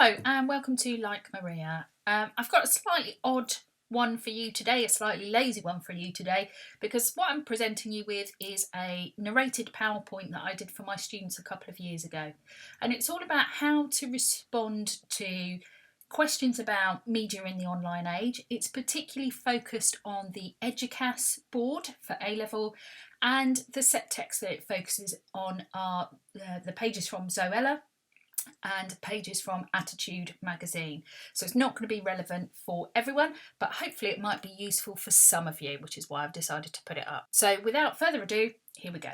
Hello and welcome to Like Maria. I've got a slightly odd one for you today, a slightly lazy one for you today, because what I'm presenting you with is a narrated PowerPoint that I did for my students a couple of years ago. And it's all about how to respond to questions about media in the online age. It's particularly focused on the Eduqas board for A Level, and the set text that it focuses on are the pages from Zoella and pages from Attitude magazine. So it's not going to be relevant for everyone, but hopefully it might be useful for some of you, which is why I've decided to put it up. So without further ado, here we go.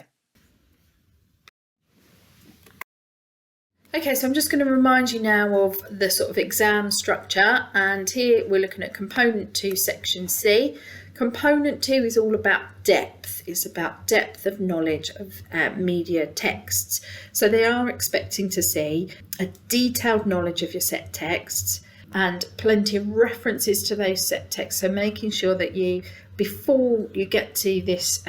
Okay, so I'm just going to remind you now of the sort of exam structure, and here we're looking at Component 2, Section C. Component 2 is all about depth. It's about depth of knowledge of media texts. So they are expecting to see a detailed knowledge of your set texts and plenty of references to those set texts. So making sure that you, before you get to this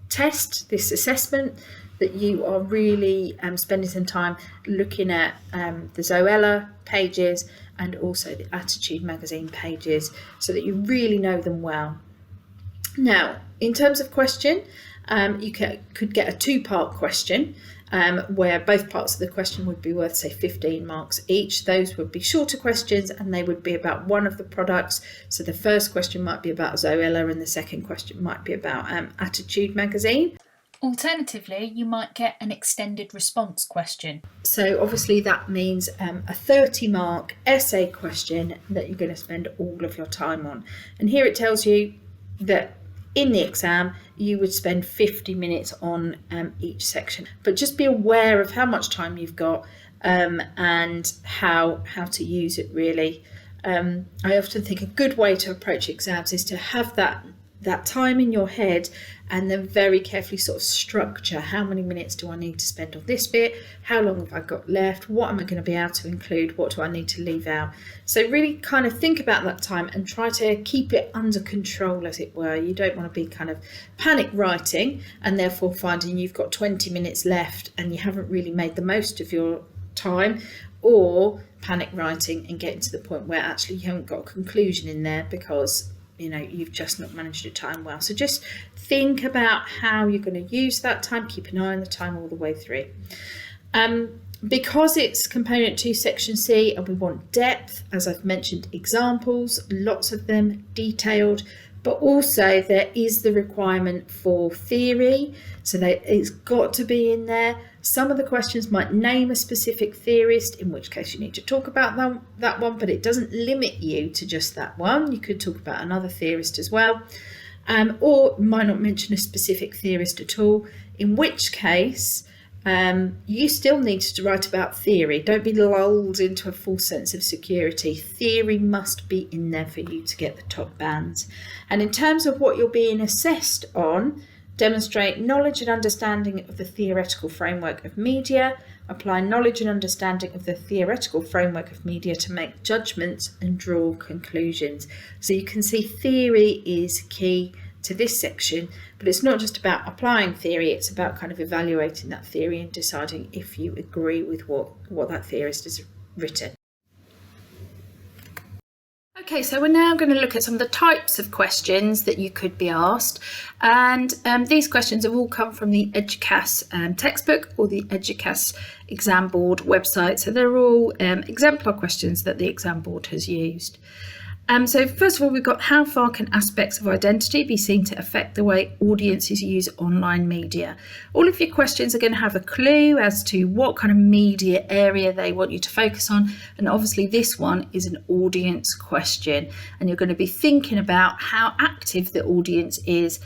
test, this assessment, that you are really spending some time looking at the Zoella pages and also the Attitude magazine pages so that you really know them well. Now, in terms of question, you could get a two-part question where both parts of the question would be worth, say, 15 marks each. Those would be shorter questions and they would be about one of the products. So the first question might be about Zoella and the second question might be about Attitude magazine. Alternatively, you might get an extended response question. So obviously that means a 30-mark essay question that you're going to spend all of your time on. And here it tells you that in the exam you would spend 50 minutes on each section. But just be aware of how much time you've got and how to use it really. I often think a good way to approach exams is to have that time in your head and then very carefully sort of structure how many minutes do I need to spend on this bit, how long have I got left, what am I going to be able to include, what do I need to leave out. So really kind of think about that time and try to keep it under control, as it were. You don't want to be kind of panic writing and therefore finding you've got 20 minutes left and you haven't really made the most of your time, or panic writing and getting to the point where actually you haven't got a conclusion in there because you've just not managed your time well. So just think about how you're going to use that time. Keep an eye on the time all the way through. Because it's Component 2, Section C, and we want depth, as I've mentioned, examples, lots of them, detailed, but also there is the requirement for theory. So it's got to be in there. Some of the questions might name a specific theorist, in which case you need to talk about that one, but it doesn't limit you to just that one. You could talk about another theorist as well, or might not mention a specific theorist at all, in which case you still need to write about theory. Don't be lulled into a false sense of security. Theory must be in there for you to get the top bands. And in terms of what you're being assessed on, demonstrate knowledge and understanding of the theoretical framework of media, apply knowledge and understanding of the theoretical framework of media to make judgments and draw conclusions. So you can see theory is key to this section, but it's not just about applying theory, it's about kind of evaluating that theory and deciding if you agree with what that theorist has written. Okay, so we're now going to look at some of the types of questions that you could be asked, and these questions have all come from the Eduqas textbook or the Eduqas exam board website, so they're all exemplar questions that the exam board has used. So first of all, we've got how far can aspects of identity be seen to affect the way audiences use online media? All of your questions are going to have a clue as to what kind of media area they want you to focus on. And obviously this one is an audience question. And you're going to be thinking about how active the audience is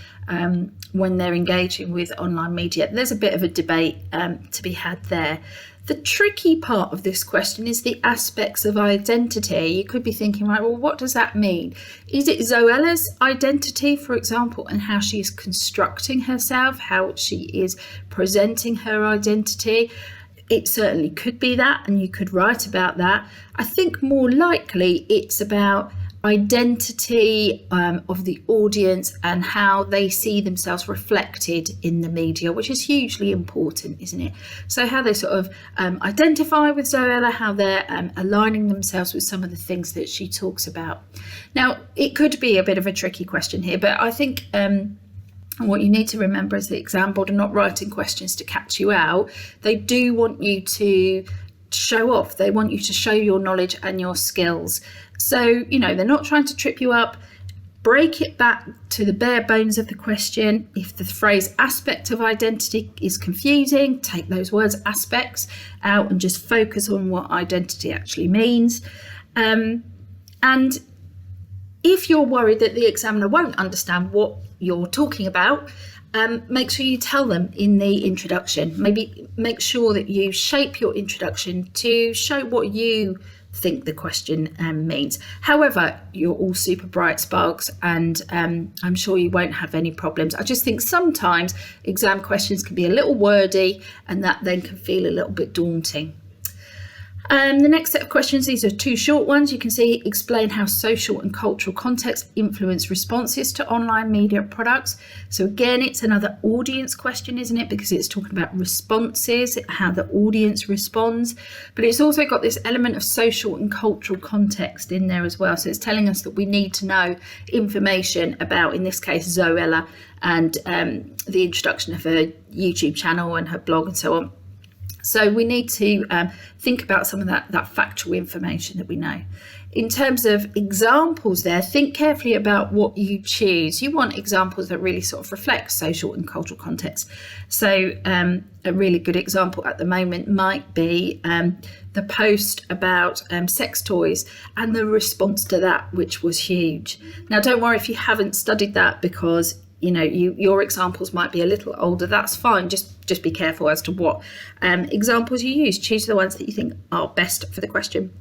when they're engaging with online media. There's a bit of a debate to be had there. The tricky part of this question is the aspects of identity. You could be thinking, right, well, what does that mean? Is it Zoella's identity, for example, and how she is constructing herself, how she is presenting her identity? It certainly could be that, and you could write about that. I think more likely it's about identity of the audience and how they see themselves reflected in the media, which is hugely important, isn't it? So how they sort of identify with Zoella, how they're aligning themselves with some of the things that she talks about. Now, it could be a bit of a tricky question here, but I think what you need to remember is the exam board are not writing questions to catch you out. They do want you to show off. They want you to show your knowledge and your skills. So, they're not trying to trip you up. Break it back to the bare bones of the question. If the phrase aspect of identity is confusing, take those words aspects out and just focus on what identity actually means. And if you're worried that the examiner won't understand what you're talking about, make sure you tell them in the introduction. Maybe make sure that you shape your introduction to show what you think the question means. However, you're all super bright sparks, and I'm sure you won't have any problems. I just think sometimes exam questions can be a little wordy, and that then can feel a little bit daunting. The next set of questions, these are two short ones. You can see explain how social and cultural context influence responses to online media products. So again, it's another audience question, isn't it? Because it's talking about responses, how the audience responds. But it's also got this element of social and cultural context in there as well. So it's telling us that we need to know information about, in this case, Zoella and the introduction of her YouTube channel and her blog and so on. So we need to think about some of that factual information that we know. In terms of examples there, think carefully about what you choose. You want examples that really sort of reflect social and cultural context. So a really good example at the moment might be the post about sex toys and the response to that, which was huge. Now, don't worry if you haven't studied that, because your examples might be a little older. That's fine. Just be careful as to what examples you use. Choose the ones that you think are best for the question.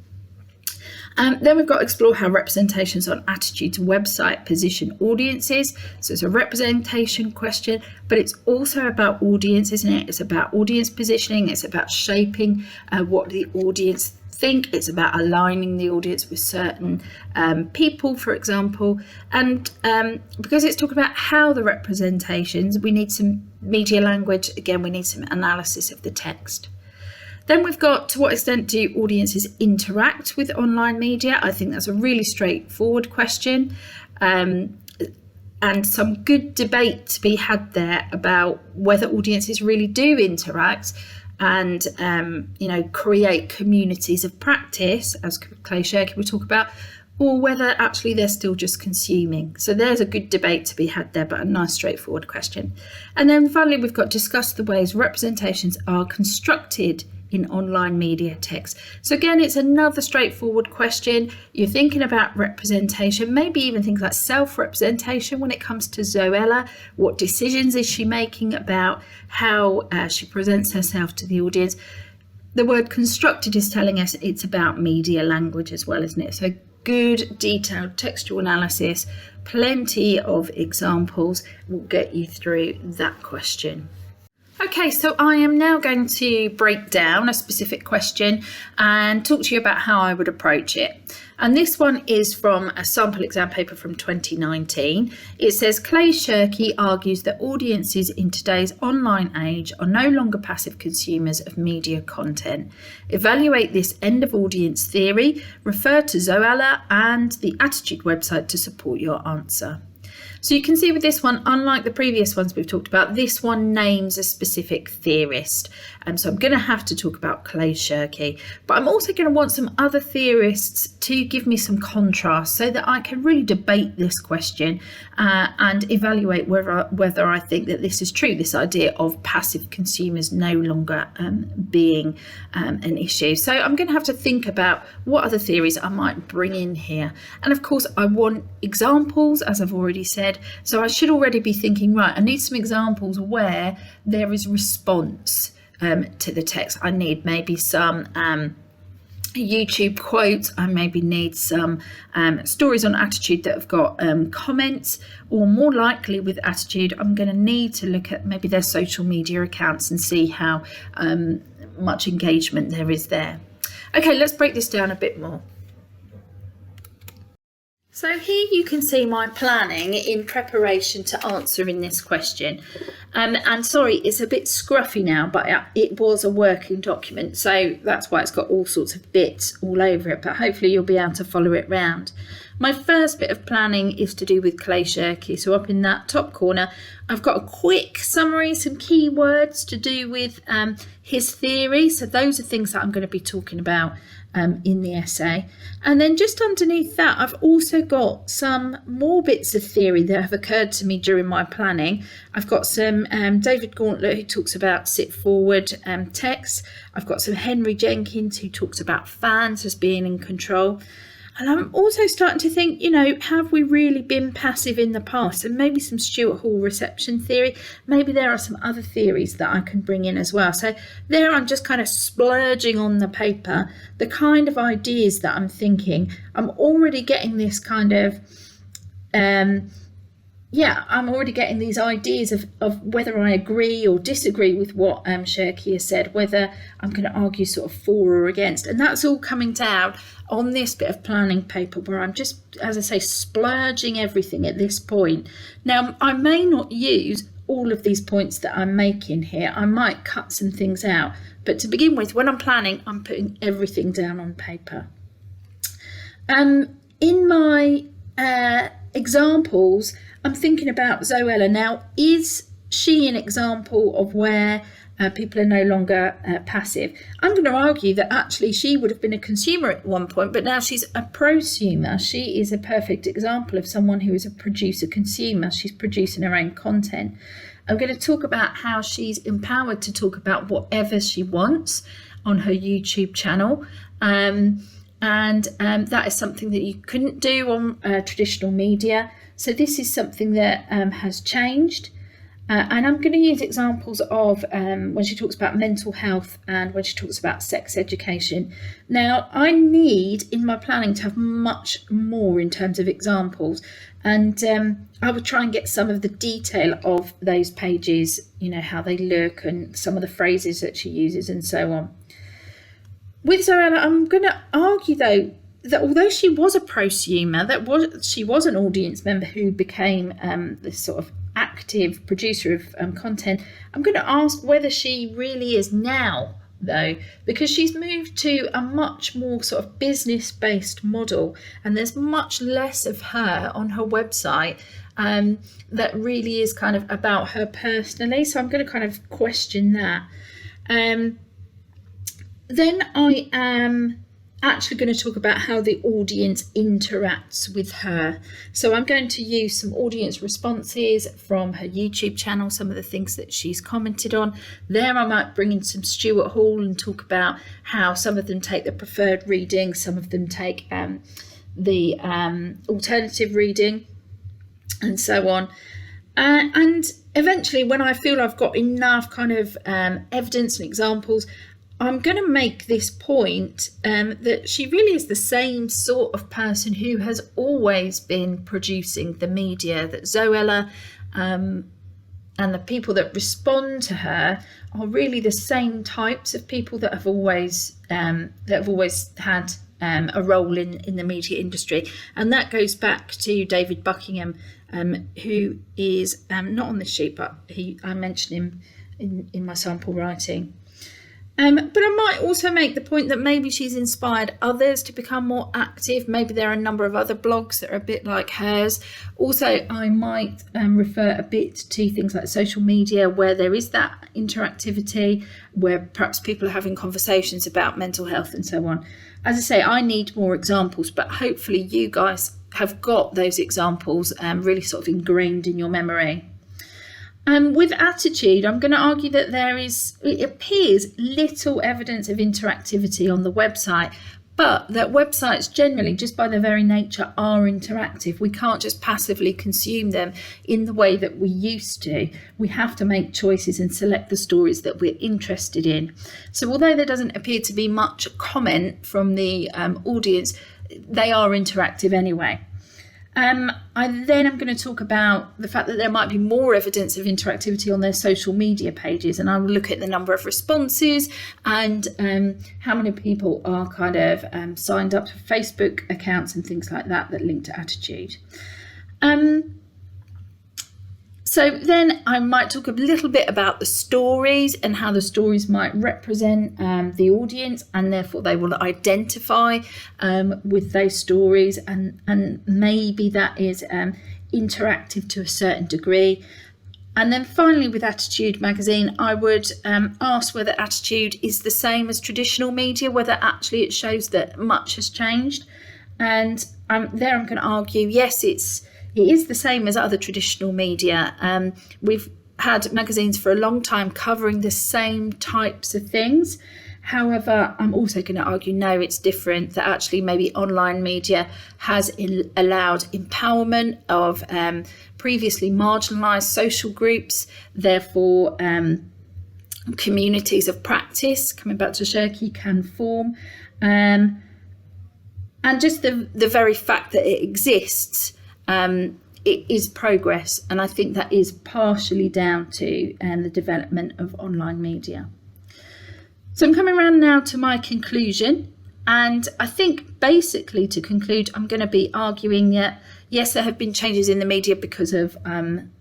Then we've got to explore how representations on attitudes website position audiences. So it's a representation question, but it's also about audience, isn't it? It's about audience positioning. It's about shaping what the audience think. It's about aligning the audience with certain people, for example, and because it's talking about how the representations, we need some media language. Again, we need some analysis of the text. Then we've got, to what extent do audiences interact with online media? I think that's a really straightforward question, and some good debate to be had there about whether audiences really do interact and create communities of practice, as Clay Shirky will talk about, or whether actually they're still just consuming. So there's a good debate to be had there, but a nice straightforward question. And then finally, we've got discuss the ways representations are constructed in online media text. So again, it's another straightforward question. You're thinking about representation, maybe even things like self-representation when it comes to Zoella. What decisions is she making about how she presents herself to the audience? The word constructed is telling us it's about media language as well, isn't it? So good detailed textual analysis, plenty of examples will get you through that question. Okay, so I am now going to break down a specific question and talk to you about how I would approach it. And this one is from a sample exam paper from 2019. It says, Clay Shirky argues that audiences in today's online age are no longer passive consumers of media content. Evaluate this end of audience theory, refer to Zoella and the Attitude website to support your answer. So you can see with this one, unlike the previous ones we've talked about, this one names a specific theorist. And so I'm going to have to talk about Clay Shirky, but I'm also going to want some other theorists to give me some contrast so that I can really debate this question and evaluate whether I think that this is true, this idea of passive consumers no longer being an issue. So I'm going to have to think about what other theories I might bring in here. And of course, I want examples, as I've already said. So I should already be thinking, right, I need some examples where there is response to the text. I need maybe some YouTube quotes. I maybe need some stories on Attitude that have got comments, or more likely with Attitude, I'm going to need to look at maybe their social media accounts and see how much engagement there is there. Okay, let's break this down a bit more. So here you can see my planning in preparation to answering this question. And sorry, it's a bit scruffy now, but it was a working document, so that's why it's got all sorts of bits all over it, but hopefully you'll be able to follow it round. My first bit of planning is to do with Clay Shirky. So up in that top corner, I've got a quick summary, some key words to do with his theory. So those are things that I'm going to be talking about in the essay. And then just underneath that, I've also got some more bits of theory that have occurred to me during my planning. I've got some David Gauntlet, who talks about sit forward text. I've got some Henry Jenkins, who talks about fans as being in control. And I'm also starting to think, have we really been passive in the past? And maybe some Stuart Hall reception theory. Maybe there are some other theories that I can bring in as well. So there I'm just kind of splurging on the paper, the kind of ideas that I'm thinking. I'm already getting this kind of, I'm already getting these ideas of whether I agree or disagree with what Shirky has said, whether I'm going to argue sort of for or against. And that's all coming down on this bit of planning paper where I'm just, as I say, splurging everything at this point. Now, I may not use all of these points that I'm making here. I might cut some things out. But to begin with, when I'm planning, I'm putting everything down on paper. In my examples, I'm thinking about Zoella. Now, is she an example of where people are no longer passive? I'm going to argue that actually she would have been a consumer at one point, but now she's a prosumer. She is a perfect example of someone who is a producer-consumer. She's producing her own content. I'm going to talk about how she's empowered to talk about whatever she wants on her YouTube channel. And that is something that you couldn't do on traditional media. So this is something that has changed. And I'm going to use examples of when she talks about mental health and when she talks about sex education. Now, I need in my planning to have much more in terms of examples. And I will try and get some of the detail of those pages, how they look and some of the phrases that she uses and so on. With Zoella, I'm going to argue, though, that although she was a prosumer, she was an audience member who became this sort of active producer of content, I'm going to ask whether she really is now, though, because she's moved to a much more sort of business-based model, and there's much less of her on her website that really is kind of about her personally. So I'm going to kind of question that. Then I am actually going to talk about how the audience interacts with her. So I'm going to use some audience responses from her YouTube channel, some of the things that she's commented on. There I might bring in some Stuart Hall and talk about how some of them take the preferred reading, some of them take the alternative reading, and so on. And eventually, when I feel I've got enough kind of evidence and examples, I'm going to make this point that she really is the same sort of person who has always been producing the media, that Zoella and the people that respond to her are really the same types of people that have always had a role in the media industry. And that goes back to David Buckingham, who is not on this sheet, but I mentioned him in my sample writing. But I might also make the point that maybe she's inspired others to become more active. Maybe there are a number of other blogs that are a bit like hers. Also, I might refer a bit to things like social media where there is that interactivity, where perhaps people are having conversations about mental health and so on. As I say, I need more examples, but hopefully you guys have got those examples really sort of ingrained in your memory. With attitude, I'm going to argue that it appears little evidence of interactivity on the website, but that websites generally, just by their very nature, are interactive. We can't just passively consume them in the way that we used to. We have to make choices and select the stories that we're interested in. So although there doesn't appear to be much comment from the audience, they are interactive anyway. I then am going to talk about the fact that there might be more evidence of interactivity on their social media pages, and I will look at the number of responses and how many people are kind of signed up to Facebook accounts and things like that link to attitude. So then I might talk a little bit about the stories and how the stories might represent the audience, and therefore they will identify with those stories, and maybe that is interactive to a certain degree. And then finally, with Attitude magazine, I would ask whether Attitude is the same as traditional media, whether actually it shows that much has changed. And there I'm going to argue, yes, it is the same as other traditional media. We've had magazines for a long time covering the same types of things. However, I'm also going to argue, no, it's different, that actually maybe online media has allowed empowerment of previously marginalised social groups, therefore communities of practice, coming back to Shirky, can form. And just the very fact that it exists, it is progress, and I think that is partially down to the development of online media. So I'm coming around now to my conclusion, and I think basically to conclude, I'm going to be arguing that yes, there have been changes in the media because of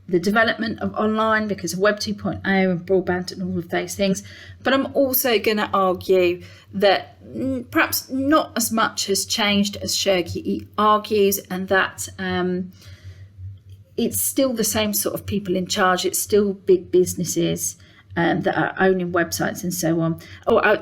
the development of online, because of Web 2.0 and broadband and all of those things, but I'm also going to argue that perhaps not as much has changed as Shirky argues, and that it's still the same sort of people in charge. It's still big businesses that are owning websites and so on.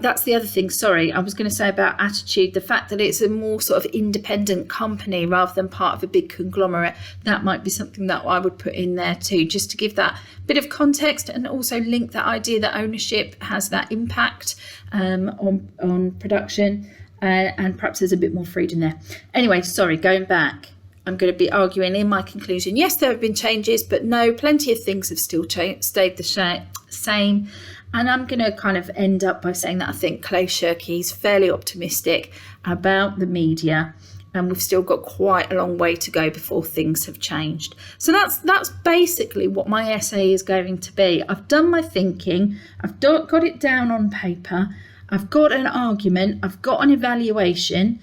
That's the other thing, sorry, I was going to say about Attitude, the fact that it's a more sort of independent company rather than part of a big conglomerate, that might be something that I would put in there too, just to give that bit of context and also link that idea that ownership has that impact on production, and perhaps there's a bit more freedom there. Anyway, sorry, going back, I'm going to be arguing in my conclusion, yes, there have been changes, but no, plenty of things have still stayed the same. And I'm going to kind of end up by saying that I think Clay Shirky's fairly optimistic about the media, and we've still got quite a long way to go before things have changed. So that's basically what my essay is going to be. I've done my thinking, I've got it down on paper, I've got an argument, I've got an evaluation.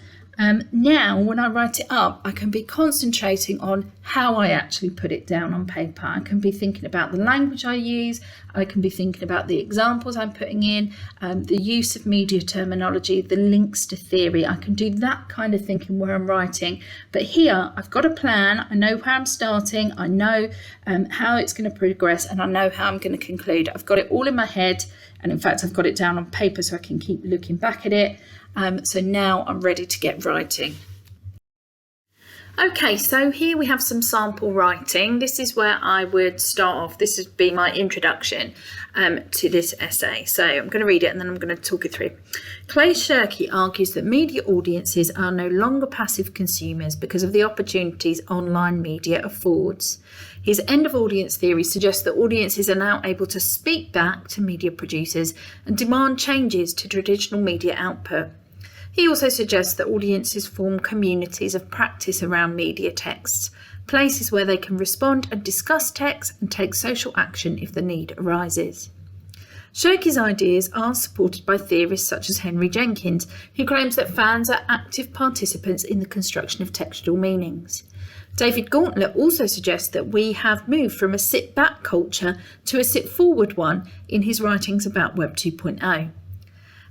Now, when I write it up, I can be concentrating on how I actually put it down on paper. I can be thinking about the language I use. I can be thinking about the examples I'm putting in, the use of media terminology, the links to theory. I can do that kind of thinking where I'm writing. But here, I've got a plan. I know where I'm starting. I know how it's going to progress, and I know how I'm going to conclude. I've got it all in my head. And in fact, I've got it down on paper so I can keep looking back at it. So now I'm ready to get writing. Okay, so here we have some sample writing. This is where I would start off. This would be my introduction to this essay. So I'm going to read it and then I'm going to talk it through. Clay Shirky argues that media audiences are no longer passive consumers because of the opportunities online media affords. His end of audience theory suggests that audiences are now able to speak back to media producers and demand changes to traditional media output. He also suggests that audiences form communities of practice around media texts, places where they can respond and discuss text and take social action if the need arises. Shirky's ideas are supported by theorists such as Henry Jenkins, who claims that fans are active participants in the construction of textual meanings. David Gauntlet also suggests that we have moved from a sit-back culture to a sit-forward one in his writings about Web 2.0.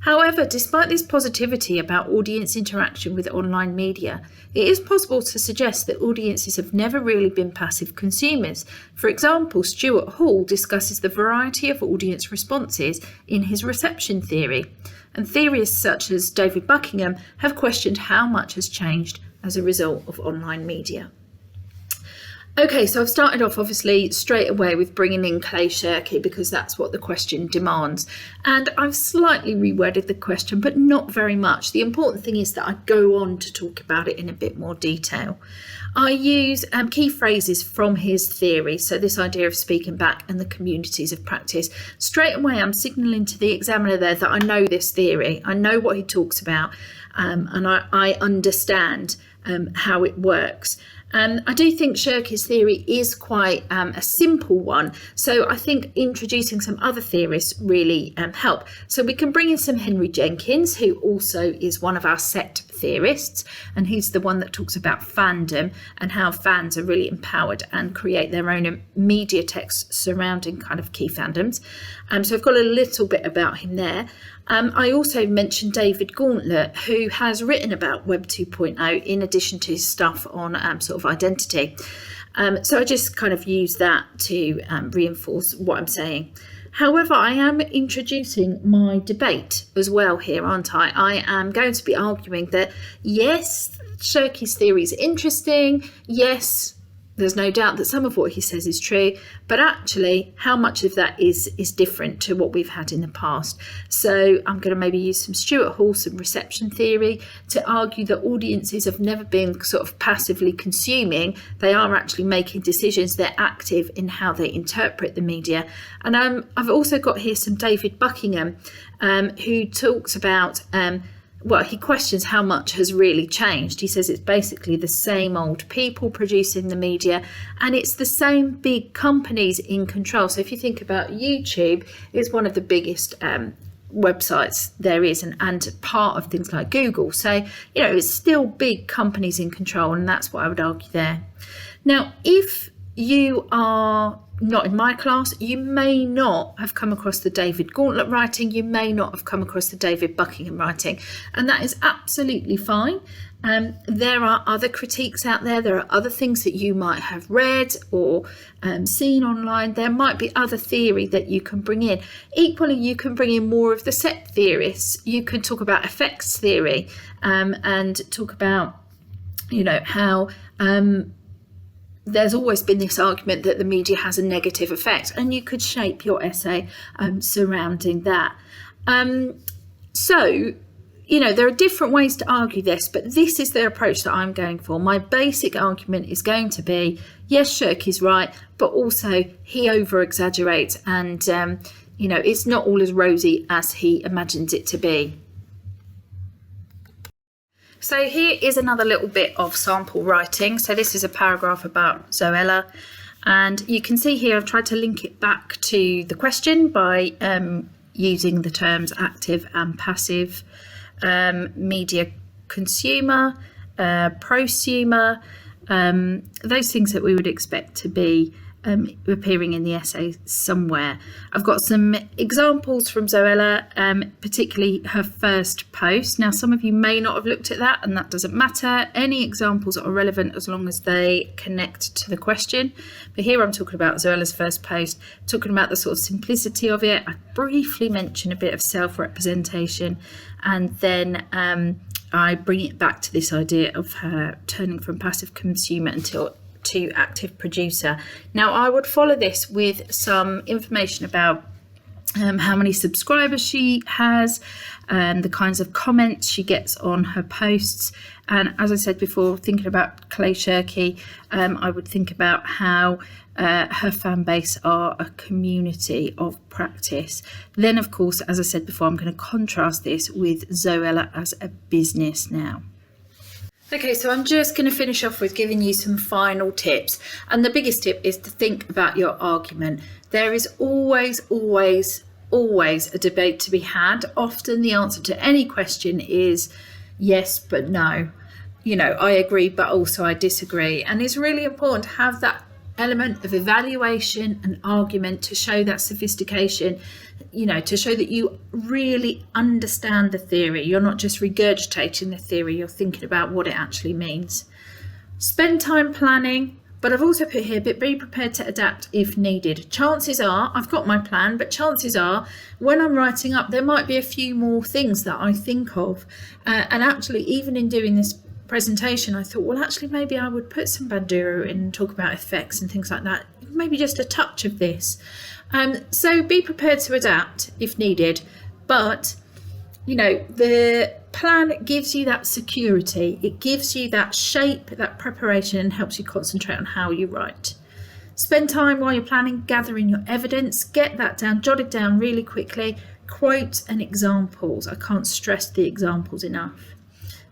However, despite this positivity about audience interaction with online media, it is possible to suggest that audiences have never really been passive consumers. For example, Stuart Hall discusses the variety of audience responses in his reception theory, and theorists such as David Buckingham have questioned how much has changed as a result of online media. Okay, so I've started off obviously straight away with bringing in Clay Shirky because that's what the question demands. And I've slightly reworded the question, but not very much. The important thing is that I go on to talk about it in a bit more detail. I use key phrases from his theory, so this idea of speaking back and the communities of practice. Straight away, I'm signalling to the examiner there that I know this theory. I know what he talks about, and I understand how it works. I do think Shirky's theory is quite a simple one, so I think introducing some other theorists really help. So we can bring in some Henry Jenkins, who also is one of our set theorists, and he's the one that talks about fandom and how fans are really empowered and create their own media text surrounding kind of key fandoms. So I've got a little bit about him there. I also mentioned David Gauntlet, who has written about Web 2.0 in addition to his stuff on sort of identity. So I just kind of use that to reinforce what I'm saying. However, I am introducing my debate as well here, aren't I? I am going to be arguing that, yes, Shirky's theory is interesting. Yes, there's no doubt that some of what he says is true, but actually how much of that is different to what we've had in the past. So I'm going to maybe use some Stuart Hall, some reception theory to argue that audiences have never been sort of passively consuming. They are actually making decisions. They're active in how they interpret the media. And I've also got here some David Buckingham, who talks about he questions how much has really changed. He says it's basically the same old people producing the media, and it's the same big companies in control. So if you think about YouTube, it's one of the biggest websites there is, and part of things like Google. So, it's still big companies in control, and that's what I would argue there. Now, if you are not in my class, you may not have come across the David Gauntlet writing, you may not have come across the David Buckingham writing, and that is absolutely fine. There are other critiques out there, there are other things that you might have read or seen online. There might be other theory that you can bring in. Equally, you can bring in more of the set theorists. You can talk about effects theory and talk about, how there's always been this argument that the media has a negative effect, and you could shape your essay surrounding that. So, there are different ways to argue this, but this is the approach that I'm going for. My basic argument is going to be, yes, Shirky's right, but also he over-exaggerates, and, it's not all as rosy as he imagines it to be. So here is another little bit of sample writing. So this is a paragraph about Zoella, and you can see here I've tried to link it back to the question by using the terms active and passive, media consumer, prosumer, those things that we would expect to be appearing in the essay somewhere. I've got some examples from Zoella, particularly her first post. Now, some of you may not have looked at that, and that doesn't matter. Any examples are relevant as long as they connect to the question. But here I'm talking about Zoella's first post, talking about the sort of simplicity of it. I briefly mention a bit of self-representation, and then I bring it back to this idea of her turning from passive consumer to active producer. Now, I would follow this with some information about how many subscribers she has, the kinds of comments she gets on her posts. And as I said before, thinking about Clay Shirky, I would think about how her fan base are a community of practice. Then, of course, as I said before, I'm going to contrast this with Zoella as a business now. Okay, so I'm just going to finish off with giving you some final tips. And the biggest tip is to think about your argument. There is always a debate to be had. Often the answer to any question is yes, but no. I agree, but also I disagree. And it's really important to have that element of evaluation and argument to show that sophistication, to show that you really understand the theory. You're not just regurgitating the theory, you're thinking about what it actually means. Spend time planning, but I've also put here, but be prepared to adapt if needed. Chances are, I've got my plan, but chances are when I'm writing up, there might be a few more things that I think of. And actually, even in doing this presentation, I thought, well, actually, maybe I would put some Bandura in and talk about effects and things like that. Maybe just a touch of this. So be prepared to adapt if needed, but the plan gives you that security. It gives you that shape, that preparation, and helps you concentrate on how you write. Spend time while you're planning, gathering your evidence, get that down, jot it down really quickly, quotes and examples. I can't stress the examples enough.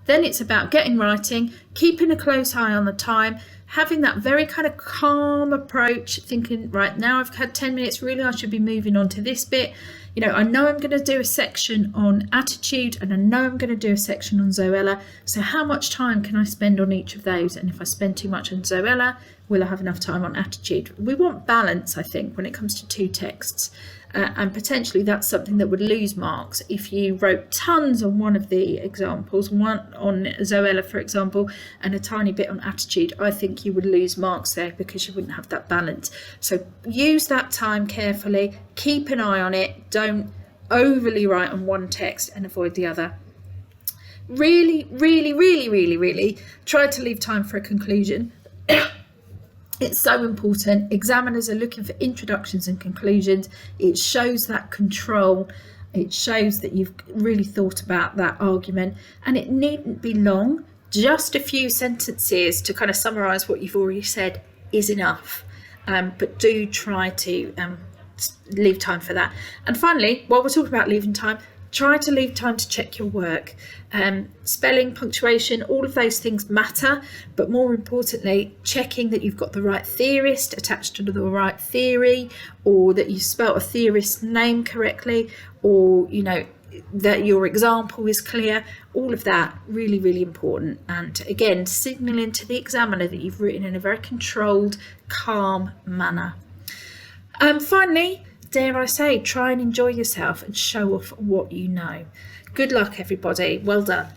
Then it's about getting writing, keeping a close eye on the time, having that very kind of calm approach, thinking, right, now I've had 10 minutes, really I should be moving on to this bit. You know, I know I'm going to do a section on attitude, and I know I'm going to do a section on Zoella. So how much time can I spend on each of those? And if I spend too much on Zoella, will I have enough time on attitude? We want balance, I think, when it comes to two texts. And potentially that's something that would lose marks if you wrote tons on one of the examples, one on Zoella, for example, and a tiny bit on attitude. I think you would lose marks there because you wouldn't have that balance. So use that time carefully, keep an eye on it, don't overly write on one text and avoid the other. Really, really, really, really, really try to leave time for a conclusion. It's so important. Examiners are looking for introductions and conclusions. It shows that control. It shows that you've really thought about that argument, and it needn't be long. Just a few sentences to kind of summarise what you've already said is enough. But do try to leave time for that. And finally, while we're talking about leaving time, try to leave time to check your work. Spelling, punctuation, all of those things matter, but more importantly, checking that you've got the right theorist attached to the right theory, or that you spelt a theorist's name correctly, or, you know, that your example is clear. All of that really, really important. And again, signalling to the examiner that you've written in a very controlled, calm manner. Finally, dare I say, try and enjoy yourself and show off what you know. Good luck, everybody. Well done.